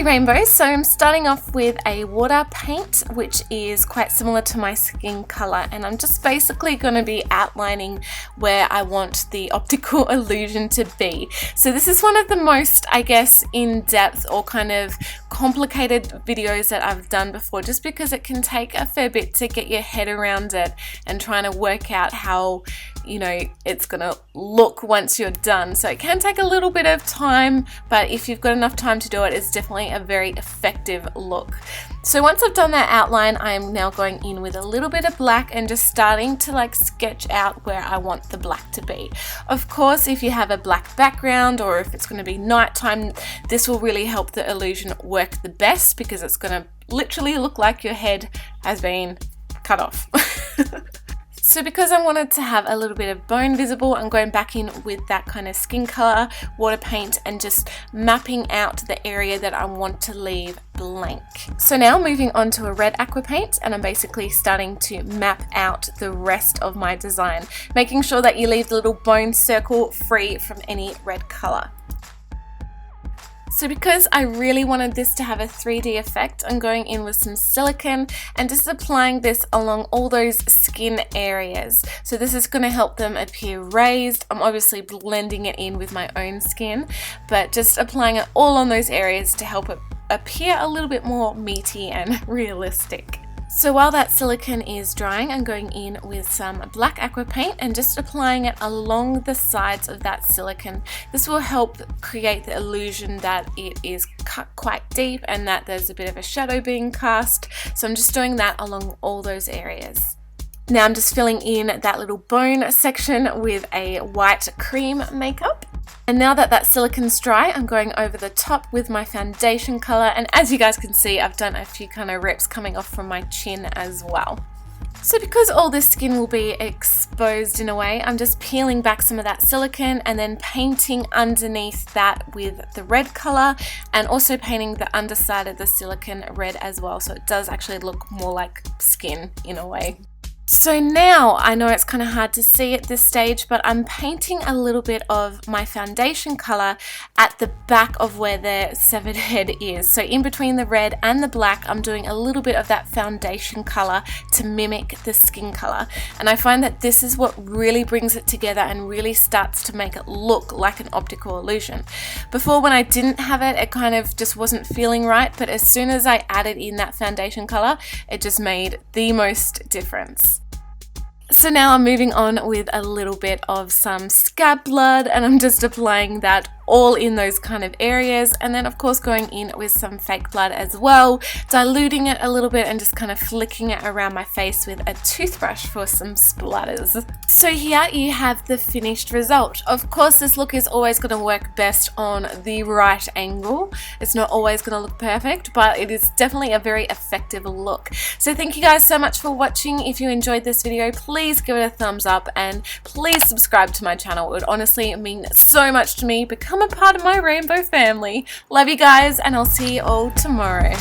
Hey rainbows, so I'm starting off with a water paint which is quite similar to my skin color, and I'm just basically going to be outlining where I want the optical illusion to be. So this is one of the most, I guess, in-depth or kind of complicated videos that I've done before, just because it can take a fair bit to get your head around it and trying to work out how, you know, it's gonna look once you're done. So it can take a little bit of time, but if you've got enough time to do it, it's definitely a very effective look. So once I've done that outline, I'm now going in with a little bit of black and just starting to like sketch out where I want the black to be. Of course, if you have a black background or if it's going to be nighttime, this will really help the illusion work the best, because it's going to literally look like your head has been cut off. So because I wanted to have a little bit of bone visible, I'm going back in with that kind of skin color water paint and just mapping out the area that I want to leave blank. So now moving on to a red aqua paint, and I'm basically starting to map out the rest of my design, making sure that you leave the little bone circle free from any red color. So because I really wanted this to have a 3D effect, I'm going in with some silicone and just applying this along all those skin areas. So this is going to help them appear raised. I'm obviously blending it in with my own skin, but just applying it all on those areas to help it appear a little bit more meaty and realistic. So while that silicone is drying, I'm going in with some black aqua paint and just applying it along the sides of that silicone. This will help create the illusion that it is cut quite deep and that there's a bit of a shadow being cast. So I'm just doing that along all those areas. Now I'm just filling in that little bone section with a white cream makeup. And now that that silicone's dry, I'm going over the top with my foundation color, and as you guys can see, I've done a few kind of rips coming off from my chin as well. So because all this skin will be exposed in a way, I'm just peeling back some of that silicone and then painting underneath that with the red color, and also painting the underside of the silicone red as well, so it does actually look more like skin in a way. So now, I know it's kind of hard to see at this stage, but I'm painting a little bit of my foundation color at the back of where the severed head is. So in between the red and the black, I'm doing a little bit of that foundation color to mimic the skin color. And I find that this is what really brings it together and really starts to make it look like an optical illusion. Before, when I didn't have it, it kind of just wasn't feeling right, but as soon as I added in that foundation color, it just made the most difference. So now I'm moving on with a little bit of some scab blood, and I'm just applying that all in those kind of areas, and then of course going in with some fake blood as well, diluting it a little bit and just kind of flicking it around my face with a toothbrush for some splatters. So here you have the finished result. Of course, this look is always going to work best on the right angle. It's not always going to look perfect, but it is definitely a very effective look. So thank you guys so much for watching. If you enjoyed this video, please give it a thumbs up and please subscribe to my channel. It would honestly mean so much to me. Become a part of my rainbow family. Love you guys, and I'll see you all tomorrow.